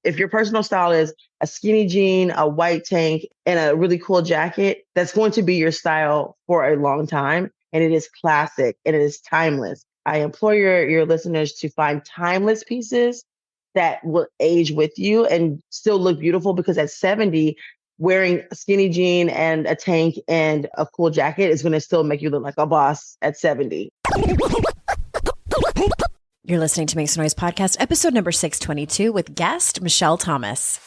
If your personal style is a skinny jean, a white tank, and a really cool jacket, that's going to be your style for a long time. And it is classic and it is timeless. I implore your listeners to find timeless pieces that will age with you and still look beautiful, because at 70, wearing a skinny jean and a tank and a cool jacket is going to still make you look like a boss at 70. You're listening to Make Some Noise Podcast, episode number 622 with guest Michelle Thomas.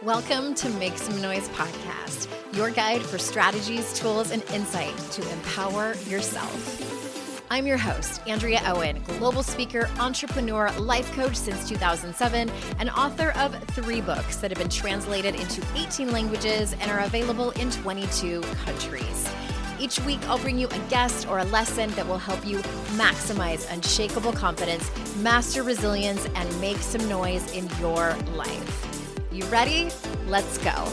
Welcome to Make Some Noise Podcast, your guide for strategies, tools, and insight to empower yourself. I'm your host, Andrea Owen, global speaker, entrepreneur, life coach since 2007, and author of 3 books that have been translated into 18 languages and are available in 22 countries. Each week, I'll bring you a guest or a lesson that will help you maximize unshakable confidence, master resilience, and make some noise in your life. You ready? Let's go.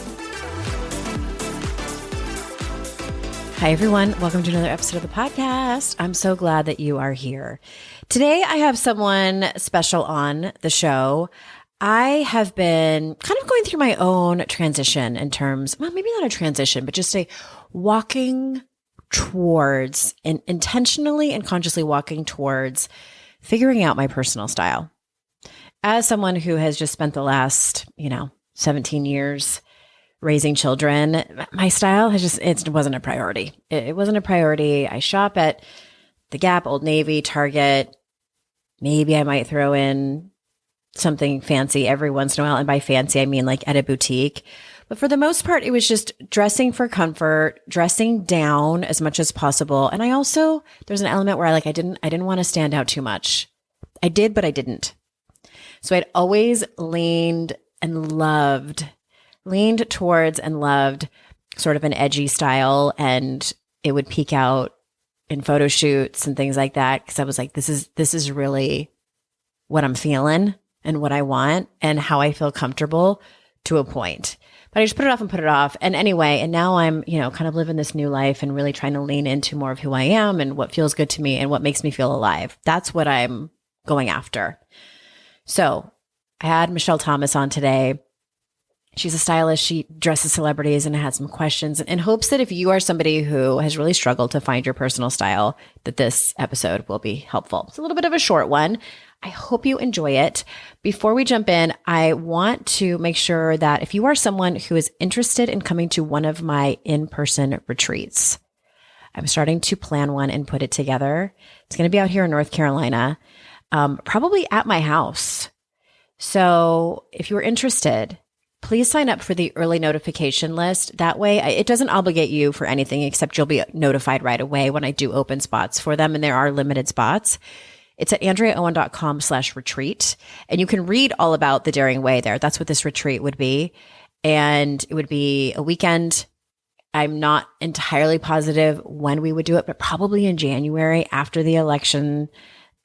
Hi, everyone. Welcome to another episode of the podcast. I'm so glad that you are here. Today, I have someone special on the show. I have been kind of going through my own transition in terms, well, maybe not a transition, but just a walking towards and intentionally and consciously walking towards figuring out my personal style. As someone who has just spent the last, 17 years raising children, my style it wasn't a priority. It wasn't a priority. I shop at the Gap, Old Navy, Target. Maybe I might throw in something fancy every once in a while. And by fancy, I mean like at a boutique. But for the most part, it was just dressing for comfort, dressing down as much as possible. And I also, there's an element where I didn't want to stand out too much. I did, but I didn't. So I'd always leaned towards and loved sort of an edgy style, and it would peek out in photo shoots and things like that, because I was like, this is really what I'm feeling and what I want and how I feel comfortable to a point. But I just put it off. And anyway, and now I'm, kind of living this new life and really trying to lean into more of who I am and what feels good to me and what makes me feel alive. That's what I'm going after. So I had Michelle Thomas on today. She's a stylist. She dresses celebrities, and I had some questions in hopes that if you are somebody who has really struggled to find your personal style, that this episode will be helpful. It's a little bit of a short one. I hope you enjoy it. Before we jump in, I want to make sure that if you are someone who is interested in coming to one of my in-person retreats, I'm starting to plan one and put it together. It's going to be out here in North Carolina, probably at my house. So if you're interested, please sign up for the early notification list. That way, it doesn't obligate you for anything except you'll be notified right away when I do open spots for them. And there are limited spots. It's at andreaowen.com/retreat. And you can read all about the Daring Way there. That's what this retreat would be. And it would be a weekend. I'm not entirely positive when we would do it, but probably in January after the election,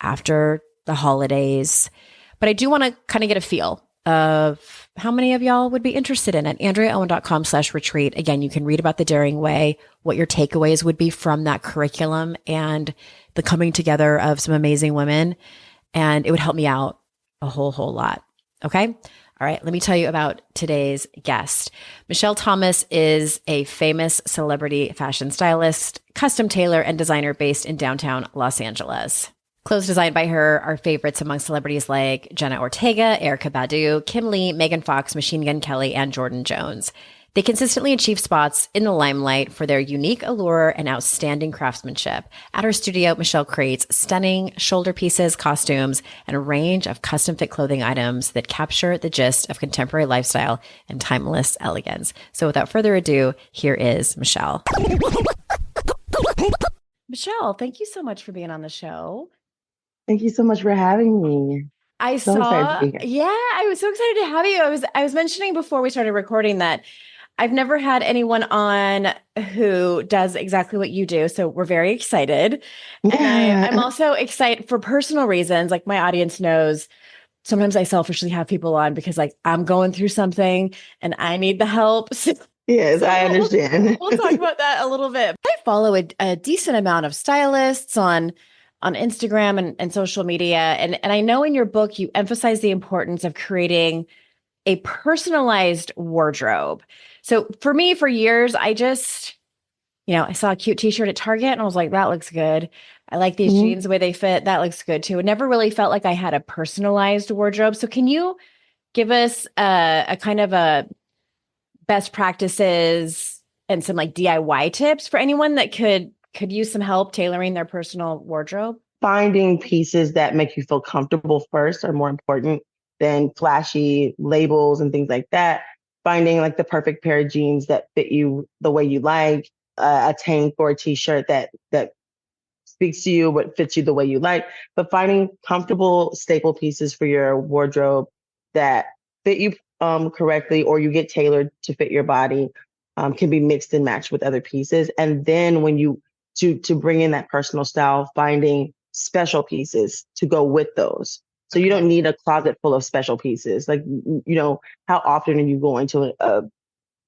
after the holidays. But I do want to kind of get a feel of how many of y'all would be interested in it. andreaowen.com/retreat. Again, you can read about the Daring Way, what your takeaways would be from that curriculum and the coming together of some amazing women. And it would help me out a whole lot. Okay. All right. Let me tell you about today's guest. Michelle Thomas is a famous celebrity fashion stylist, custom tailor, and designer based in downtown Los Angeles. Clothes designed by her are favorites among celebrities like Jenna Ortega, Erykah Badu, Kim Lee, Megan Fox, Machine Gun Kelly, and Jordan Jones. They consistently achieve spots in the limelight for their unique allure and outstanding craftsmanship. At her studio, Michelle creates stunning shoulder pieces, costumes, and a range of custom-fit clothing items that capture the gist of contemporary lifestyle and timeless elegance. So without further ado, here is Michelle. Michelle, thank you so much for being on the show. Thank you so much for having me. I was so excited to have you. I was mentioning before we started recording that I've never had anyone on who does exactly what you do. So we're very excited. Yeah. And I'm also excited for personal reasons. Like my audience knows, sometimes I selfishly have people on because like I'm going through something and I need the help. Yes, So I understand. we'll talk about that a little bit. I follow a decent amount of stylists on Instagram and social media. And I know in your book you emphasize the importance of creating a personalized wardrobe. So for me, for years, I just, I saw a cute t-shirt at Target and I was like, that looks good. I like these Mhm. jeans, the way they fit. That looks good too. It never really felt like I had a personalized wardrobe. So can you give us a kind of a best practices and some like DIY tips for anyone that could use some help tailoring their personal wardrobe? Finding pieces that make you feel comfortable first are more important than flashy labels and things like that. Finding like the perfect pair of jeans that fit you the way you like, a tank or a t-shirt that speaks to you, what fits you the way you like, but finding comfortable staple pieces for your wardrobe that fit you correctly or you get tailored to fit your body can be mixed and matched with other pieces. And then when you to bring in that personal style, finding special pieces to go with those. So you don't Okay. need a closet full of special pieces. Like, how often are you going to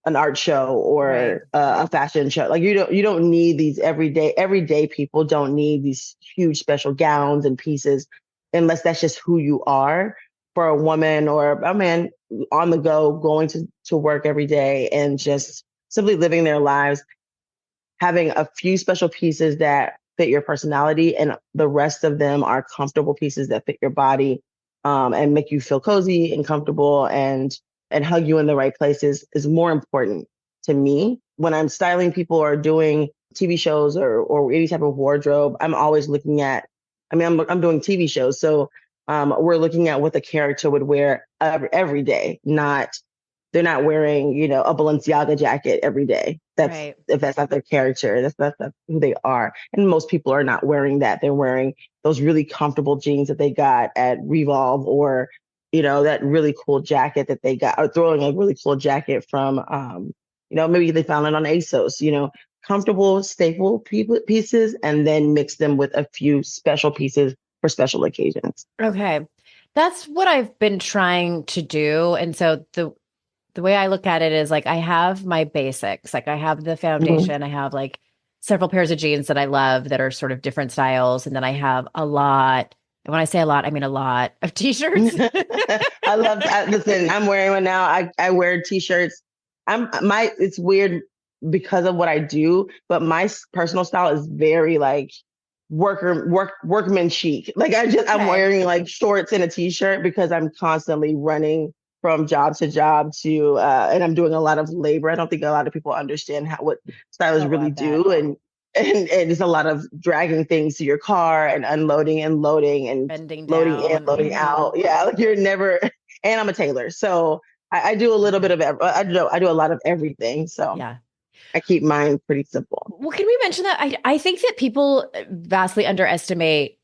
an art show Right. or a fashion show? Like you don't need these everyday people don't need these huge special gowns and pieces unless that's just who you are. For a woman or a man on the go, going to work every day and just simply living their lives, having a few special pieces that fit your personality and the rest of them are comfortable pieces that fit your body, and make you feel cozy and comfortable and hug you in the right places is more important to me. When I'm styling people or doing TV shows or any type of wardrobe, I'm always looking at, I'm doing TV shows. So we're looking at what the character would wear every day, not they're not wearing, a Balenciaga jacket every day. That's Right. if that's not their character, that's who they are. And most people are not wearing that. They're wearing those really comfortable jeans that they got at Revolve or, that really cool jacket that they got, or throwing a really cool jacket from, maybe they found it on ASOS, comfortable staple pieces and then mix them with a few special pieces for special occasions. Okay. That's what I've been trying to do. And so the way I look at it is like I have my basics. Like I have the Mhm. foundation, I have like several pairs of jeans that I love that are sort of different styles. And then I have a lot. And when I say a lot, I mean a lot of t-shirts. Listen, I'm wearing one now. I wear t-shirts. It's weird because of what I do, but my personal style is very like workman chic. Like I'm Okay. wearing like shorts and a t-shirt because I'm constantly running from job to job and I'm doing a lot of labor. I don't think a lot of people understand what stylists Oh, really I bet. do. And it's a lot of dragging things to your car and unloading and loading and Bending loading in, down. loading out. Yeah, like you're never. And I'm a tailor, so I do a little bit Okay. of I do a lot of everything. So Yeah. I keep mine pretty simple. Well, can we mention that? I think that people vastly underestimate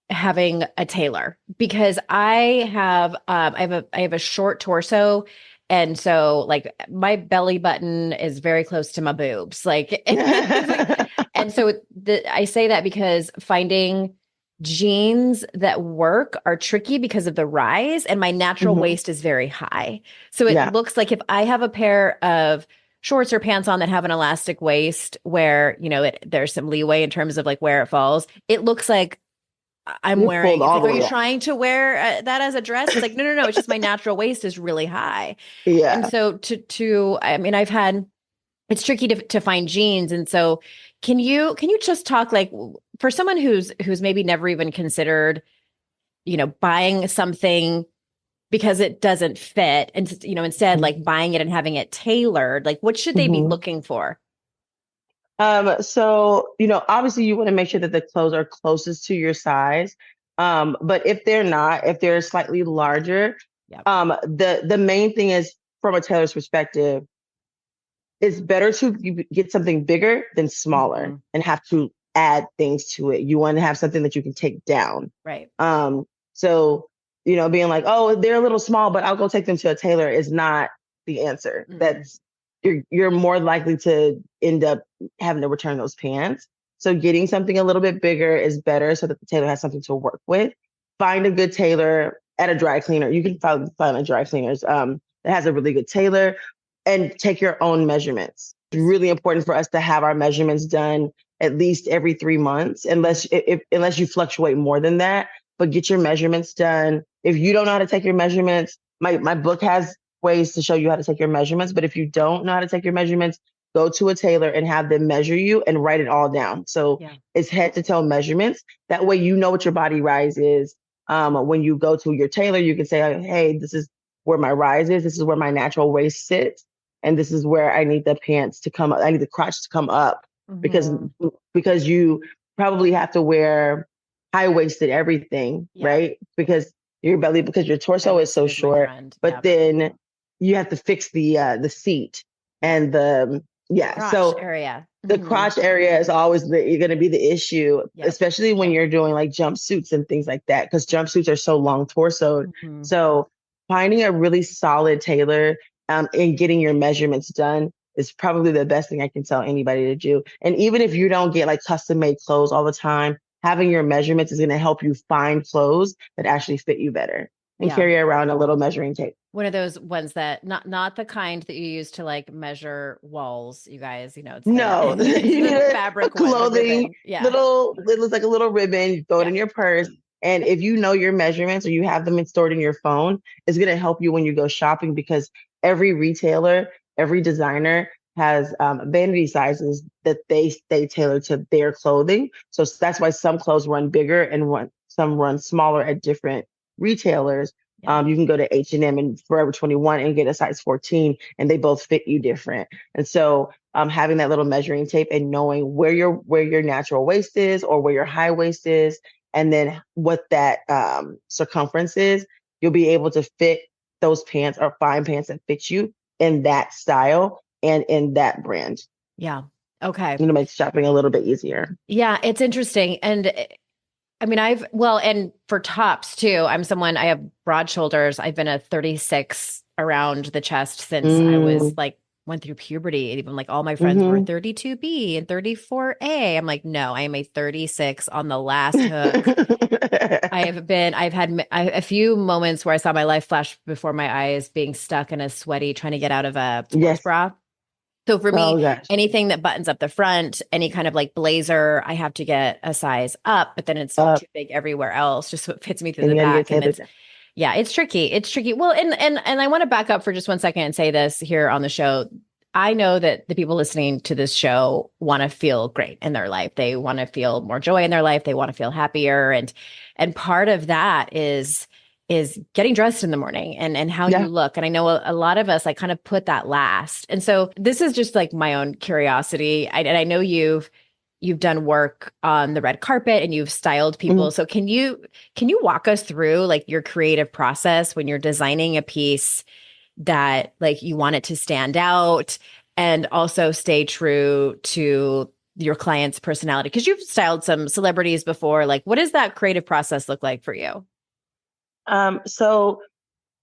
having a tailor because I have a short torso, and so like my belly button is very close to my boobs, like, and so I say that because finding jeans that work are tricky because of the rise, and my natural Hmm. waist is very high, so it Yeah. looks like if I have a pair of shorts or pants on that have an elastic waist where there's some leeway in terms of like where it falls, it looks like I'm You're pulled wearing, it's all like, the are you way up. trying to wear that as a dress? It's like, no, no, no. It's just my natural waist is really high. And Yeah. so I mean, it's tricky to find jeans. And so can you just talk like for someone who's maybe never even considered, buying something because it doesn't fit and, instead like Mhm. buying it and having it tailored, like what should they be Mhm. looking for? So, obviously you want to make sure that the clothes are closest to your size. But if they're not, if they're slightly larger, Yeah. the main thing is from a tailor's perspective, it's better to get something bigger than smaller Mhm. and have to add things to it. You want to have something that you can take down. Right. So, being like, oh, they're a little small, but I'll go take them to a tailor is not the answer. Mhm. That's you're more likely to end up having to return those pants. So getting something a little bit bigger is better so that the tailor has something to work with. Find a good tailor at a dry cleaner. You can find a dry cleaners that has a really good tailor. and take your own measurements. It's really important for us to have our measurements done at least every 3 months, unless you fluctuate more than that. But get your measurements done. If you don't know how to take your measurements, my book has ways to show you how to take your measurements. But if you don't know how to take your measurements, go to a tailor and have them measure you and write it all down. So it's head to toe measurements. That way you know what your body rise is. When you go to your tailor, you can say, hey, this is where my rise is. This is where my natural waist sits. And this is where I need the pants to come up. I need the crotch to come up because you probably have to wear high waisted everything, right? Because your torso is so short, but then you have to fix the seat and the crotch area. The crotch area is always going to be the issue, especially when you're doing like jumpsuits and things like that, because jumpsuits are so long torsoed. So finding a really solid tailor and getting your measurements done is probably the best thing I can tell anybody to do. And even if you don't get like custom made clothes all the time, having your measurements is going to help you find clothes that actually fit you better, and carry around a little measuring tape. One of those ones that not the kind that you use to like measure walls, you guys, it's the fabric clothing, it looks like a little ribbon, you throw it in your purse. And if you know your measurements or you have them stored in your phone, it's going to help you when you go shopping, because every retailer, every designer has vanity sizes that they tailor to their clothing. So that's why some clothes run bigger and some run smaller at different retailers. You can go to H&M and Forever 21 and get a size 14, and they both fit you different. And so having that little measuring tape and knowing where your natural waist is or where your high waist is, and then what that circumference is, you'll be able to fit those pants or find pants that fit you in that style and in that brand. Yeah. Okay. It makes shopping a little bit easier. Yeah, it's interesting. And I mean, and for tops too, I have broad shoulders. I've been a 36 around the chest since I was went through puberty. Even like all my friends were 32B and 34A. I'm like, no, I am a 36 on the last hook. I've had a few moments where I saw my life flash before my eyes, being stuck in a sweaty, trying to get out of a sports bra. So for me, anything that buttons up the front, any kind of like blazer, I have to get a size up, but then it's too big everywhere else, just so it fits me through the back. And it's tricky. It's tricky. Well, and I want to back up for just 1 second and say this here on the show. I know that the people listening to this show want to feel great in their life. They want to feel more joy in their life. They want to feel happier. And part of that is getting dressed in the morning and how you look. And I know a lot of us, I kind of put that last. And so this is just like my own curiosity. And I know you've done work on the red carpet and you've styled people. So can you walk us through like your creative process when you're designing a piece that like you want it to stand out and also stay true to your client's personality? Because you've styled some celebrities before. Like, what does that creative process look like for you? So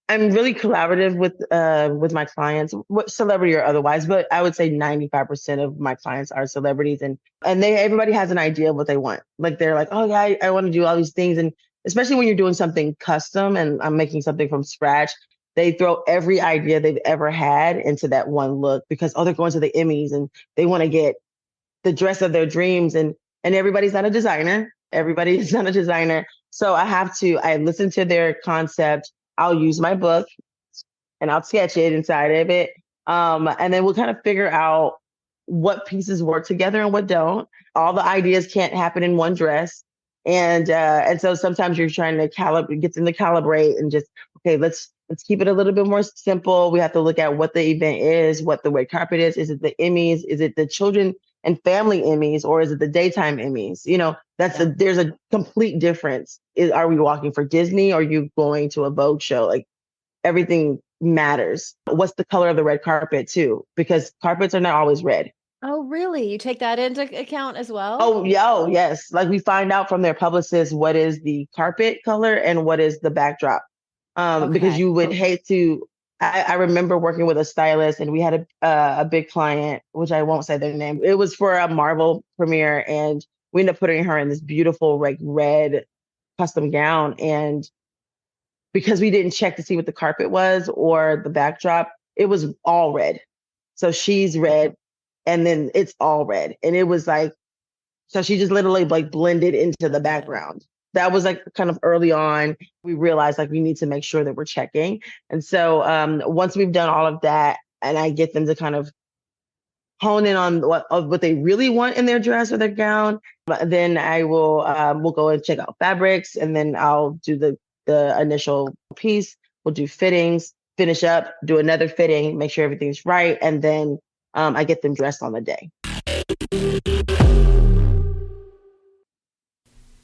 I'm really collaborative with my clients, celebrity or otherwise, but I would say 95% of my clients are celebrities, and everybody has an idea of what they want. Like they're like, oh yeah, I want to do all these things. And especially when you're doing something custom and I'm making something from scratch, they throw every idea they've ever had into that one look because, they're going to the Emmys and they want to get the dress of their dreams. And everybody's not a designer. Everybody is not a designer. So I listen to their concept. I'll use my book and I'll sketch it inside of it. And then we'll kind of figure out what pieces work together and what don't. All the ideas can't happen in one dress. And so sometimes you're trying to get them to calibrate and just, okay, let's keep it a little bit more simple. We have to look at what the event is, what the red carpet is. Is it the Emmys? Is it the children and family Emmys, or is it the daytime Emmys? There's a complete difference. Are we walking for Disney or are you going to a Vogue show? Like everything matters. What's the color of the red carpet too? Because carpets are not always red. Oh, really? You take that into account as well? Oh, yes. Like we find out from their publicists what is the carpet color and what is the backdrop. Because you would hate to. I remember working with a stylist, and we had a big client, which I won't say their name. It was for a Marvel premiere, and we ended up putting her in this beautiful like red custom gown. And because we didn't check to see what the carpet was or the backdrop, it was all red. So she's red and then it's all red. And it was like, so she just literally like blended into the background. That was like kind of early on. We realized like we need to make sure that we're checking. And so once we've done all of that and I get them to kind of hone in on what they really want in their dress or their gown, then I will we'll go and check out fabrics, and then I'll do the initial piece. We'll do fittings, finish up, do another fitting, make sure everything's right, and then I get them dressed on the day.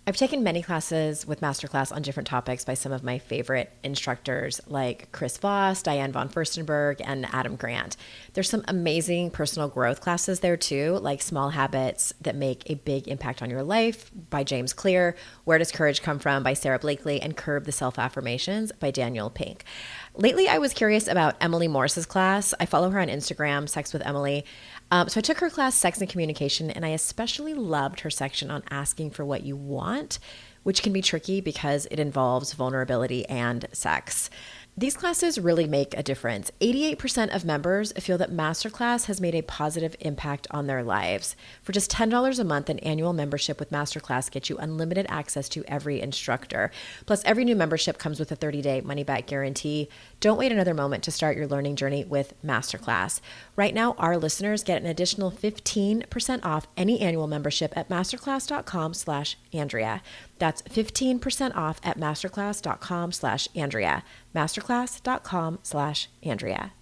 I've taken many classes with Masterclass on different topics by some of my favorite instructors like Chris Voss, Diane von Furstenberg, and Adam Grant. There's some amazing personal growth classes there too, like Small Habits That Make a Big Impact on Your Life by James Clear, Where Does Courage Come From by Sarah Blakely, and Curb the Self-Affirmations by Daniel Pink. Lately, I was curious about Emily Morse's class. I follow her on Instagram, Sex with Emily. So I took her class, Sex and Communication, and I especially loved her section on asking for what you want, which can be tricky because it involves vulnerability and sex. These classes really make a difference. 88% of members feel that Masterclass has made a positive impact on their lives. For just $10 a month, an annual membership with Masterclass gets you unlimited access to every instructor. Plus, every new membership comes with a 30-day money-back guarantee. Don't wait another moment to start your learning journey with Masterclass. Right now, our listeners get an additional 15% off any annual membership at masterclass.com/Andrea. That's 15% off at masterclass.com/Andrea. masterclass.com/Andrea.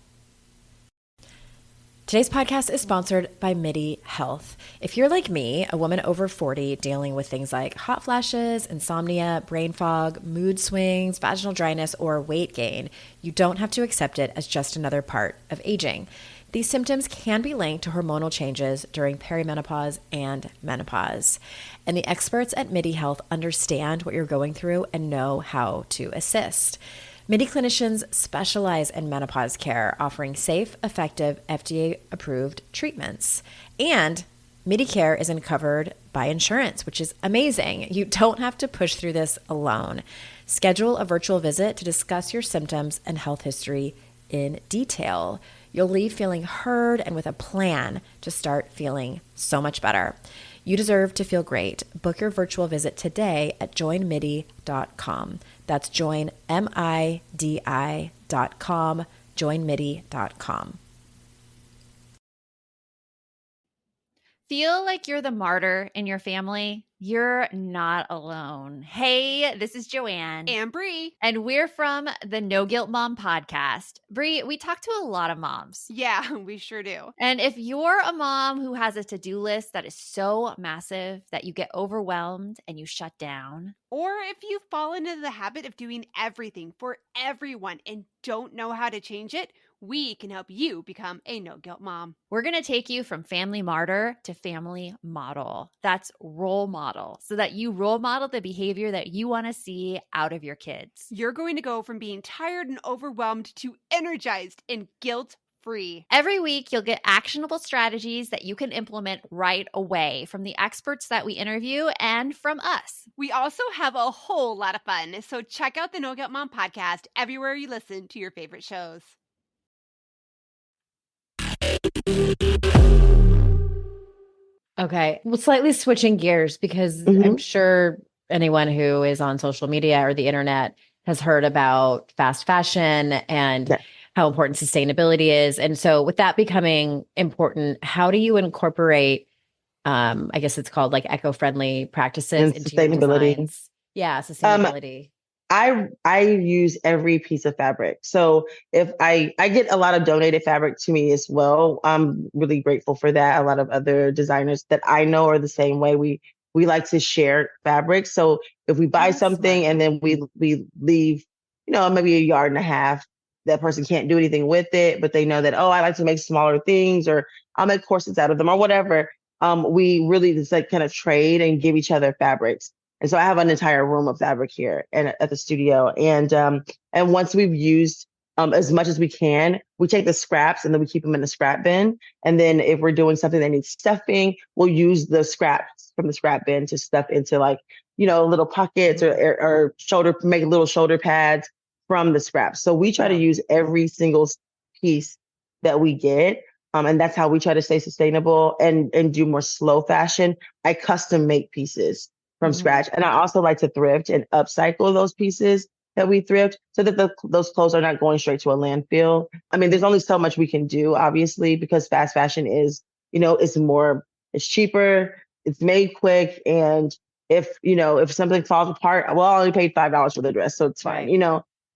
Today's podcast is sponsored by MIDI Health. If you're like me, a woman over 40 dealing with things like hot flashes, insomnia, brain fog, mood swings, vaginal dryness, or weight gain, you don't have to accept it as just another part of aging. These symptoms can be linked to hormonal changes during perimenopause and menopause. And the experts at MIDI Health understand what you're going through and know how to assist. MIDI clinicians specialize in menopause care, offering safe, effective, FDA-approved treatments. And MIDI care isn't covered by insurance, which is amazing. You don't have to push through this alone. Schedule a virtual visit to discuss your symptoms and health history in detail. You'll leave feeling heard and with a plan to start feeling so much better. You deserve to feel great. Book your virtual visit today at joinmidi.com. That's joinmidi.com, joinmidi.com. Feel like you're the martyr in your family? You're not alone. Hey, this is Joanne. And Bree. And we're from the No Guilt Mom podcast. Bree, we talk to a lot of moms. Yeah, we sure do. And if you're a mom who has a to-do list that is so massive that you get overwhelmed and you shut down, or if you've fallen into the habit of doing everything for everyone and don't know how to change it, we can help you become a no-guilt mom. we're going to take you from family martyr to family model. That's role model, so that you role model the behavior that you want to see out of your kids. You're going to go from being tired and overwhelmed to energized and guilt-free. Every week, you'll get actionable strategies that you can implement right away from the experts that we interview and from us. We also have a whole lot of fun, so check out the No Guilt Mom podcast everywhere you listen to your favorite shows. Okay. Well, slightly switching gears because I'm sure anyone who is on social media or the internet has heard about fast fashion and how important sustainability is. And so with that becoming important, how do you incorporate, I guess it's called like eco-friendly practices And into your sustainability. designs? Yeah, sustainability. I use every piece of fabric. So if I get a lot of donated fabric to me as well. I'm really grateful for that. A lot of other designers that I know are the same way. We like to share fabric. So if we buy something and then we leave, maybe a yard and a half, that person can't do anything with it, but they know that, oh, I like to make smaller things, or I'll make corsets out of them or whatever. We really just like kind of trade and give each other fabrics. And so I have an entire room of fabric here and at the studio. And once we've used as much as we can, we take the scraps and then we keep them in the scrap bin. And then if we're doing something that needs stuffing, we'll use the scraps from the scrap bin to stuff into little pockets or make little shoulder pads from the scraps. So we try to use every single piece that we get. And that's how we try to stay sustainable and do more slow fashion. I custom make pieces from scratch. And I also like to thrift and upcycle those pieces that we thrift so that those clothes are not going straight to a landfill. I mean, there's only so much we can do, obviously, because fast fashion is, it's cheaper, it's made quick. And if something falls apart, well, I only paid $5 for the dress, so it's fine,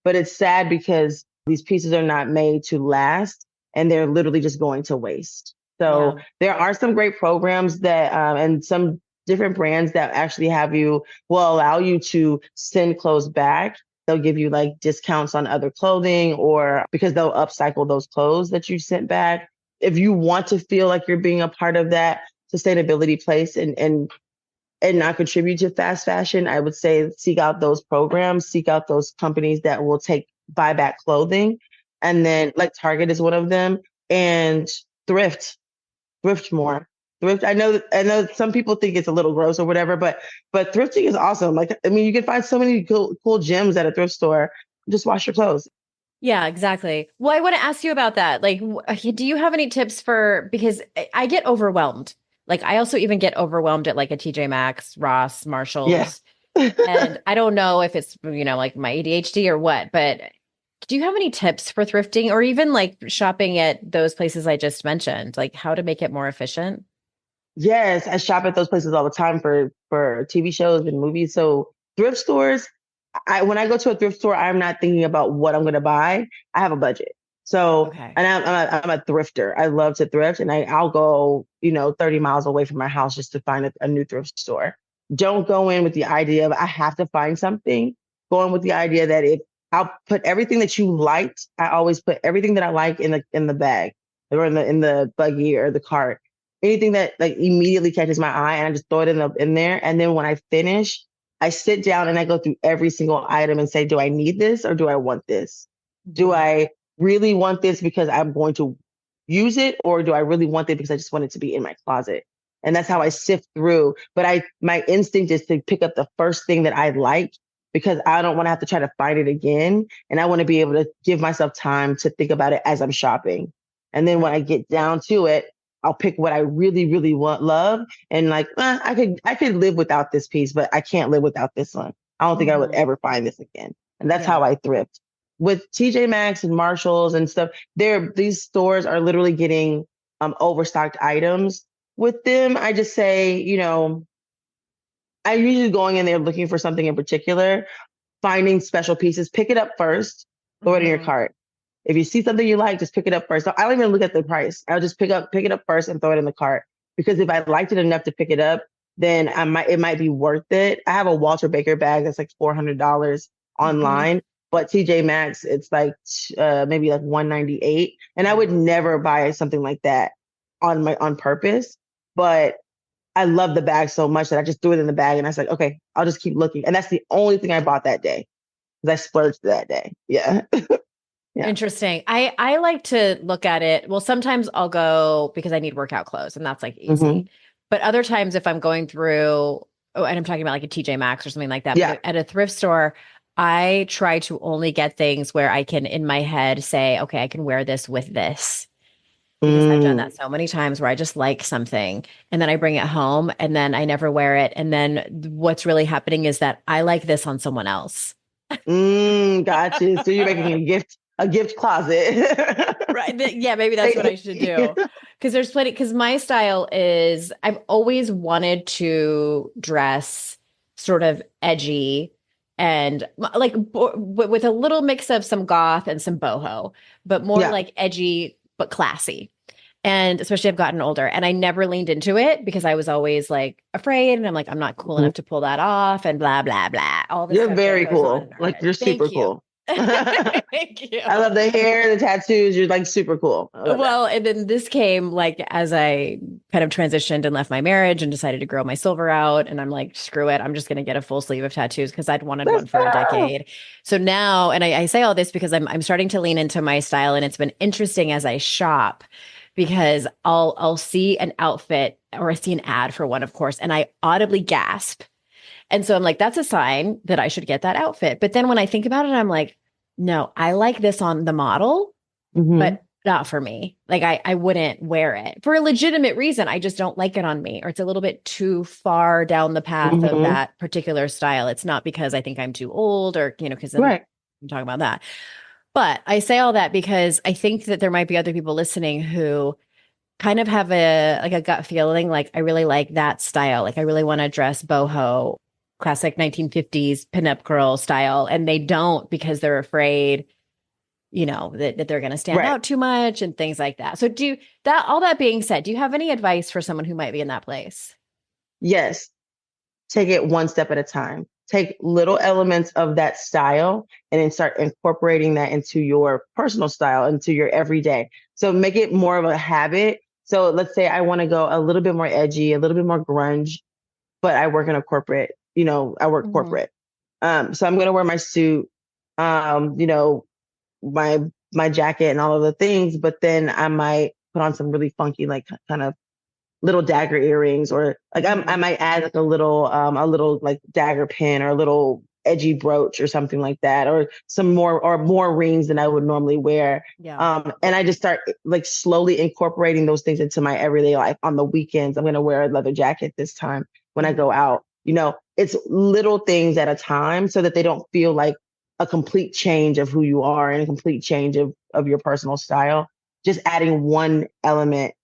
but it's sad because these pieces are not made to last and they're literally just going to waste. So there are some great programs that, and some different brands that actually will allow you to send clothes back. They'll give you like discounts on other clothing, or because they'll upcycle those clothes that you sent back. If you want to feel like you're being a part of that sustainability place and not contribute to fast fashion, I would say seek out those programs, seek out those companies that will buy back clothing. And then like Target is one of them, and thrift more. Thrift. I know some people think it's a little gross or whatever, but thrifting is awesome. Like, I mean, you can find so many cool gems at a thrift store. Just wash your clothes. Yeah, exactly. Well, I want to ask you about that. Like, do you have any tips because I get overwhelmed. Like, I also even get overwhelmed at like a TJ Maxx, Ross, Marshalls. Yeah. And I don't know if it's, like my ADHD or what, but do you have any tips for thrifting or even like shopping at those places I just mentioned, like how to make it more efficient? Yes, I shop at those places all the time for TV shows and movies. So thrift stores, when I go to a thrift store, I'm not thinking about what I'm going to buy. I have a budget. So, and I'm a thrifter. I love to thrift, and I'll go, 30 miles away from my house just to find a new thrift store. Don't go in with the idea of I have to find something. Go in with the idea that if I'll put everything that you liked, I always put everything that I like in the bag or in the buggy or the cart. Anything that like immediately catches my eye, and I just throw it in there. And then when I finish, I sit down and I go through every single item and say, do I need this or do I want this? Do I really want this because I'm going to use it, or do I really want it because I just want it to be in my closet? And that's how I sift through. But my instinct is to pick up the first thing that I like, because I don't want to have to try to find it again. And I want to be able to give myself time to think about it as I'm shopping. And then when I get down to it, I'll pick what I really, really love. And like, I could live without this piece, but I can't live without this one. I don't think I would ever find this again. And that's how I thrift. With TJ Maxx and Marshalls and stuff, these stores are literally getting overstocked items. With them, I just say, I'm usually going in there looking for something in particular, finding special pieces, pick it up first, throw it in your cart. If you see something you like, just pick it up first. I don't even look at the price. I'll just pick it up first and throw it in the cart. Because if I liked it enough to pick it up, then it might be worth it. I have a Walter Baker bag that's like $400 online, but TJ Maxx, it's like maybe like $198. And I would never buy something like that on purpose. But I love the bag so much that I just threw it in the bag, and I was like, okay, I'll just keep looking. And that's the only thing I bought that day, because I splurged that day. Yeah. Yeah. Interesting. I like to look at it. Well, sometimes I'll go because I need workout clothes, and that's like easy. But other times if I'm going through, and I'm talking about like a TJ Maxx or something like that, but at a thrift store, I try to only get things where I can in my head say, okay, I can wear this with this. Because I've done that so many times where I just like something and then I bring it home and then I never wear it. And then what's really happening is that I like this on someone else. Gotcha. So you're making a gift closet. Right. Yeah, maybe that's what I should do. Because there's plenty, because my style is, I've always wanted to dress sort of edgy and like with a little mix of some goth and some boho, but more like edgy, but classy. And especially I've gotten older and I never leaned into it because I was always like afraid. And I'm like, I'm not cool enough to pull that off and blah, blah, blah. All this You're stuff very that goes cool. on in our Like head. you're Thank super you. cool. Thank you. I love the hair, the tattoos. You're like super cool. Well, and then this came like as I kind of transitioned and left my marriage and decided to grow my silver out. And I'm like, screw it. I'm just going to get a full sleeve of tattoos because I'd wanted one for a decade. So now, and I say all this because I'm starting to lean into my style, and it's been interesting as I shop because I'll see an outfit or I see an ad for one, of course, and I audibly gasp. And so I'm like, that's a sign that I should get that outfit. But then when I think about it, I'm like, no, I like this on the model, but not for me. Like I wouldn't wear it for a legitimate reason. I just don't like it on me, or it's a little bit too far down the path of that particular style. It's not because I think I'm too old or, because I'm talking about that. But I say all that because I think that there might be other people listening who kind of have a gut feeling, like I really like that style. Like I really want to dress boho, classic 1950s pinup girl style. And they don't because they're afraid, that they're going to stand out too much and things like that. So all that being said, do you have any advice for someone who might be in that place? Yes. Take it one step at a time. Take little elements of that style and then start incorporating that into your personal style, into your everyday. So make it more of a habit. So let's say I want to go a little bit more edgy, a little bit more grunge, but I work in a corporate, I work corporate. So I'm going to wear my suit, my jacket and all of the things, but then I might put on some really funky, like kind of little dagger earrings, or like I might add like a little like dagger pin or a little edgy brooch or something like that, or more rings than I would normally wear. And I just start like slowly incorporating those things into my everyday life. On the weekends, I'm going to wear a leather jacket this time when I go out. It's little things at a time so that they don't feel like a complete change of who you are and a complete change of your personal style. Just adding one element,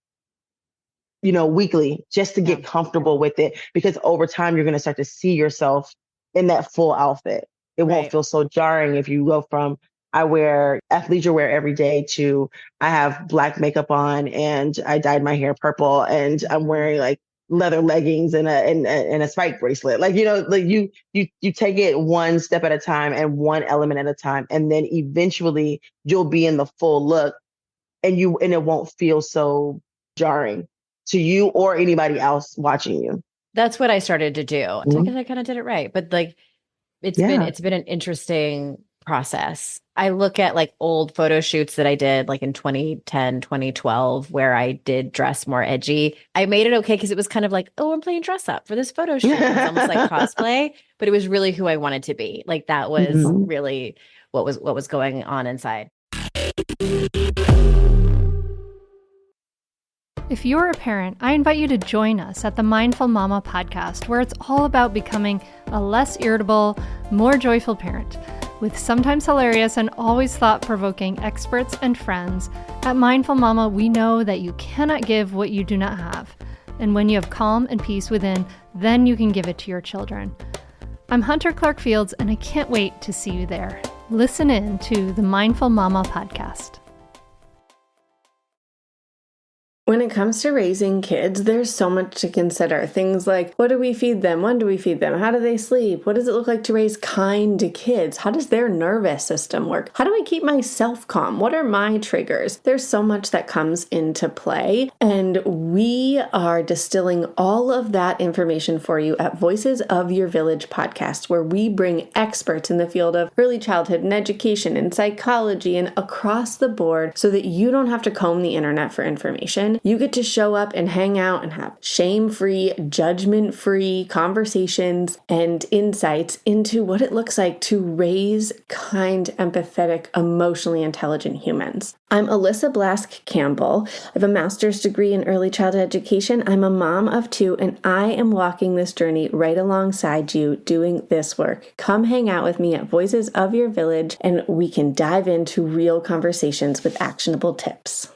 weekly, just to get comfortable with it, because over time you're going to start to see yourself in that full outfit. It won't feel so jarring if you go from I wear athleisure wear every day to I have black makeup on and I dyed my hair purple and I'm wearing like leather leggings and a spike bracelet. Like, you take it one step at a time and one element at a time. And then eventually you'll be in the full look and it won't feel so jarring to you or anybody else watching you. That's what I started to do. I think I kind of did it right, but like it's been an interesting process. I look at like old photo shoots that I did like in 2010, 2012, where I did dress more edgy. I made it okay because it was kind of like, oh, I'm playing dress up for this photo shoot. It's almost like cosplay, but it was really who I wanted to be. Like that was really what was going on inside. If you're a parent, I invite you to join us at the Mindful Mama podcast, where it's all about becoming a less irritable, more joyful parent. With sometimes hilarious and always thought-provoking experts and friends, at Mindful Mama, we know that you cannot give what you do not have. And when you have calm and peace within, then you can give it to your children. I'm Hunter Clark Fields, and I can't wait to see you there. Listen in to the Mindful Mama podcast. When it comes to raising kids, there's so much to consider. Things like, what do we feed them? When do we feed them? How do they sleep? What does it look like to raise kind kids? How does their nervous system work? How do I keep myself calm? What are my triggers? There's so much that comes into play, and we are distilling all of that information for you at Voices of Your Village podcast, where we bring experts in the field of early childhood and education and psychology and across the board so that you don't have to comb the internet for information. You get to show up and hang out and have shame-free, judgment-free conversations and insights into what it looks like to raise kind, empathetic, emotionally intelligent humans. I'm Alyssa Blask Campbell. I have a master's degree in early childhood education. I'm a mom of 2, and I am walking this journey right alongside you doing this work. Come hang out with me at Voices of Your Village, and we can dive into real conversations with actionable tips.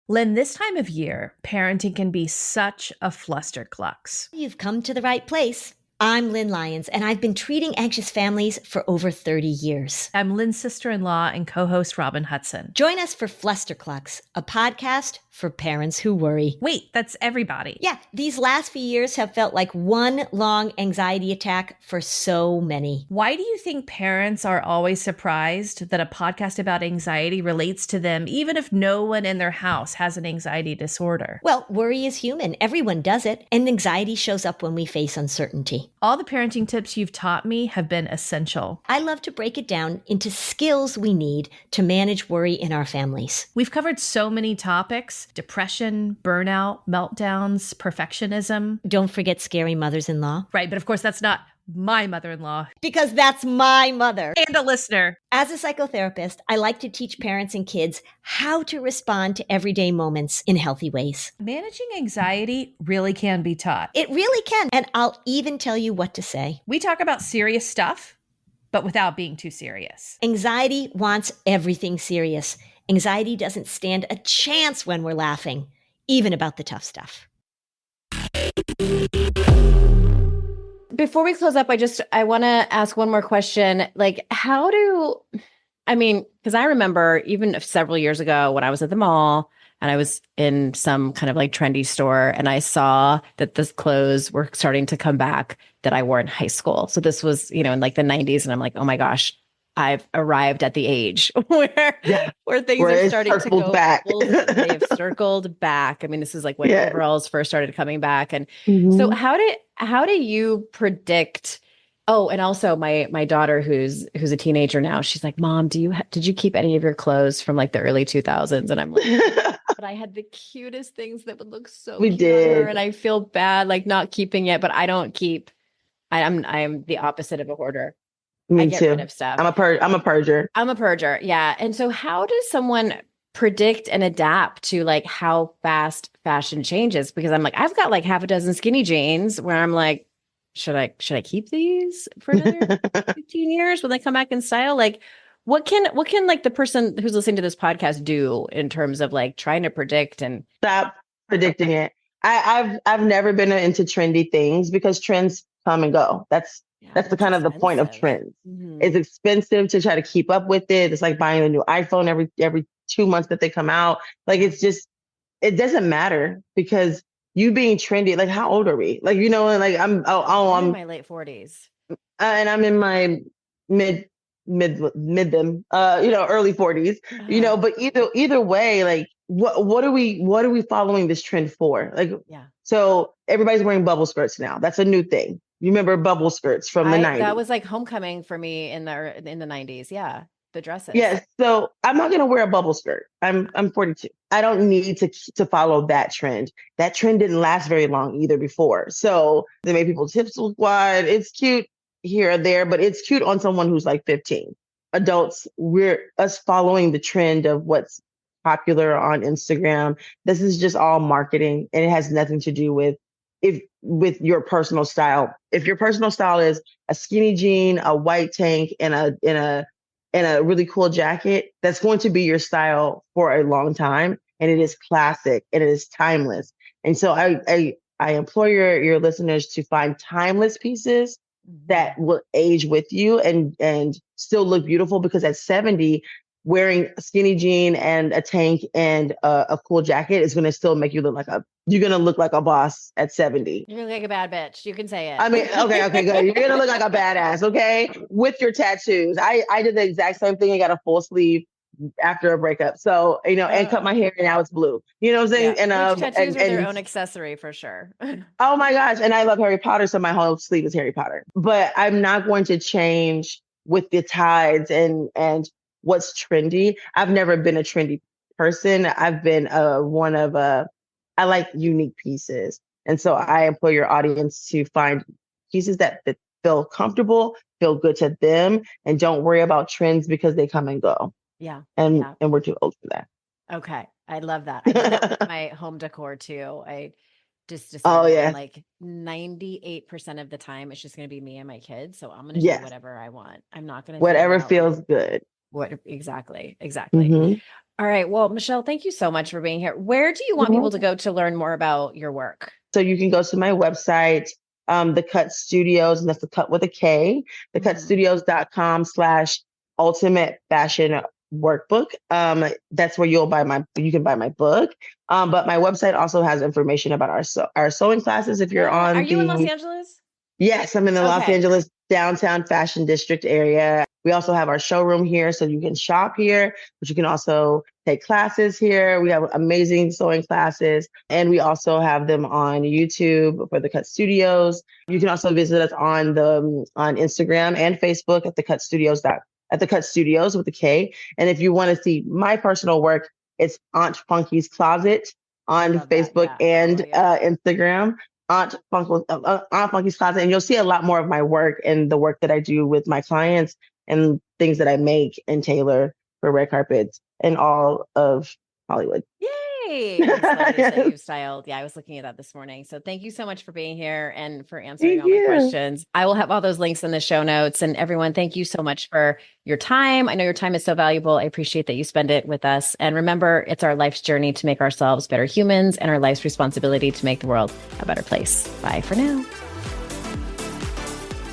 Lynn, this time of year, parenting can be such a flusterclux. You've come to the right place. I'm Lynn Lyons, and I've been treating anxious families for over 30 years. I'm Lynn's sister-in-law and co-host Robin Hudson. Join us for Flusterclux, a podcast for parents who worry. Wait, that's everybody. Yeah, these last few years have felt like one long anxiety attack for so many. Why do you think parents are always surprised that a podcast about anxiety relates to them, even if no one in their house has an anxiety disorder? Well, worry is human. Everyone does it. And anxiety shows up when we face uncertainty. All the parenting tips you've taught me have been essential. I love to break it down into skills we need to manage worry in our families. We've covered so many topics: depression, burnout, meltdowns, perfectionism. Don't forget scary mothers-in-law. Right, but of course that's not my mother-in-law, Because that's my mother. and a listener. As a psychotherapist, I like to teach parents and kids how to respond to everyday moments in healthy ways. Managing anxiety really can be taught. It really can. And I'll even tell you what to say. We talk about serious stuff, but without being too serious. Anxiety wants everything serious. Anxiety doesn't stand a chance when we're laughing, even about the tough stuff. Before we close up, I want to ask one more question. Like, because I remember even several years ago when I was at the mall and I was in some kind of like trendy store and I saw that this clothes were starting to come back that I wore in high school. So this was, in like the 90s. And I'm like, oh my gosh, I've arrived at the age where things are starting to go back. They have circled back. I mean, this is like when overalls first started coming back. And so how do you predict? Oh, and also my daughter who's a teenager now, she's like, Mom, did you keep any of your clothes from like the early 2000s? And I'm like, but I had the cutest things that would look so cute on her, and I feel bad like not keeping it, but I don't keep. I'm the opposite of a hoarder. Me I get too. rid of stuff. I'm a purger. I'm a purger. Yeah. And so how does someone predict and adapt to like how fast fashion changes? Because I'm like, I've got like half a dozen skinny jeans where I'm like, should I keep these for another 15 years when they come back in style? Like what can like the person who's listening to this podcast do in terms of like trying to predict and stop predicting it? I've never been into trendy things because trends come and go. That's the kind of the point of trends. It's expensive to try to keep up with it. It's like buying a new iPhone every 2 months that they come out. Like it doesn't matter because you being trendy. Like how old are we? Like and like I'm in my late 40s, and I'm in my mid them early 40s. But either way, like what are we following this trend for? Like so everybody's wearing bubble skirts now. That's a new thing. You remember bubble skirts from the 90s? That was like homecoming for me in the 90s. Yeah, the dresses. Yes. So I'm not going to wear a bubble skirt. I'm 42. I don't need to follow that trend. That trend didn't last very long either before. So they made people's hips look wide. It's cute here or there, but it's cute on someone who's like 15. Adults, we're us following the trend of what's popular on Instagram. This is just all marketing, and it has nothing to do with your personal style. If your personal style is a skinny jean, a white tank, and a really cool jacket, that's going to be your style for a long time. And it is classic and it is timeless. And so I implore your listeners to find timeless pieces that will age with you and still look beautiful, because at 70, wearing a skinny jean and a tank and a cool jacket is going to still make you you're going to look like a boss at 70. You're like a bad bitch. You can say it. I mean, okay, good. You're going to look like a badass, okay? With your tattoos. I did the exact same thing. I got a full sleeve after a breakup. So, and cut my hair and now it's blue. You know what I'm saying? Yeah. And tattoos are their own accessory for sure. Oh my gosh. And I love Harry Potter. So my whole sleeve is Harry Potter. But I'm not going to change with the tides and what's trendy. I've never been a trendy person. I've been I like unique pieces. And so I implore your audience to find pieces that feel comfortable, feel good to them, and don't worry about trends because they come and go. Yeah. And we're too old for that. Okay. I love that. I do that with my home decor too. I just decided like 98% of the time it's just going to be me and my kids. So I'm going to do whatever I want. I'm not going to whatever feels good. Exactly. Mm-hmm. All right. Well, Michelle, thank you so much for being here. Where do you want people to go to learn more about your work? So you can go to my website, The Cut Studios, and that's the cut with a K, thecutstudios.com/ultimate fashion workbook. That's where you can buy my book. But my website also has information about our sewing classes. If you're on, are you in Los Angeles? Yes, I'm in the Los Angeles downtown fashion district area. We also have our showroom here, so you can shop here, but you can also take classes here. We have amazing sewing classes, and we also have them on YouTube for the Cut Studios. You can also visit us on Instagram and Facebook at the Cut Studios with a K. And if you want to see my personal work, it's Aunt Funky's Closet on Facebook and Instagram. Aunt Funky's Closet, and you'll see a lot more of my work and the work that I do with my clients and things that I make and tailor for red carpets and all of Hollywood. Yay! And celebrities that you've styled. Yeah, I was looking at that this morning. So thank you so much for being here and for answering all my questions. I will have all those links in the show notes. And everyone, thank you so much for your time. I know your time is so valuable. I appreciate that you spend it with us. And remember, it's our life's journey to make ourselves better humans and our life's responsibility to make the world a better place. Bye for now.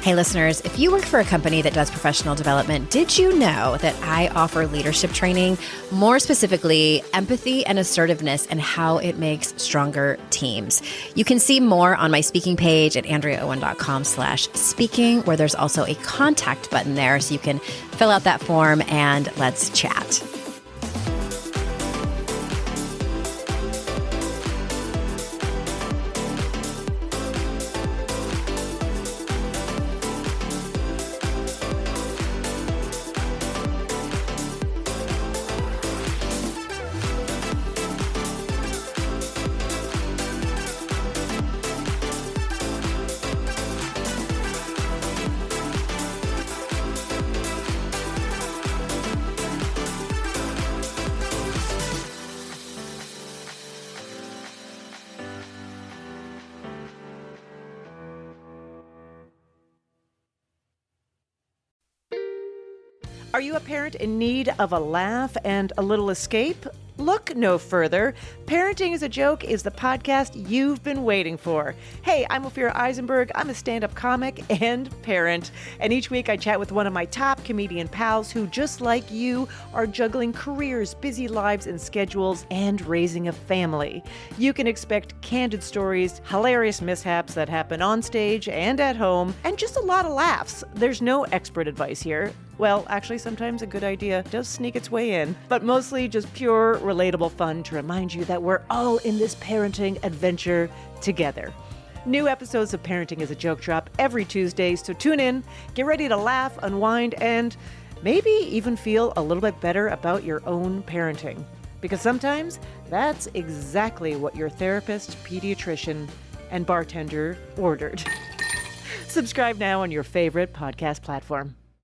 Hey, listeners, if you work for a company that does professional development, did you know that I offer leadership training, more specifically, empathy and assertiveness and how it makes stronger teams? You can see more on my speaking page at AndreaOwen.com/speaking, where there's also a contact button there so you can fill out that form and let's chat. Are you a parent in need of a laugh and a little escape? Look no further. Parenting is a Joke is the podcast you've been waiting for. Hey, I'm Ophira Eisenberg. I'm a stand-up comic and parent. And each week I chat with one of my top comedian pals who, just like you, are juggling careers, busy lives and schedules, and raising a family. You can expect candid stories, hilarious mishaps that happen on stage and at home, and just a lot of laughs. There's no expert advice here. Well, actually, sometimes a good idea does sneak its way in, but mostly just pure, relatable fun to remind you that we're all in this parenting adventure together. New episodes of Parenting is a Joke drop every Tuesday, so tune in, get ready to laugh, unwind, and maybe even feel a little bit better about your own parenting. Because sometimes that's exactly what your therapist, pediatrician, and bartender ordered. Subscribe now on your favorite podcast platform.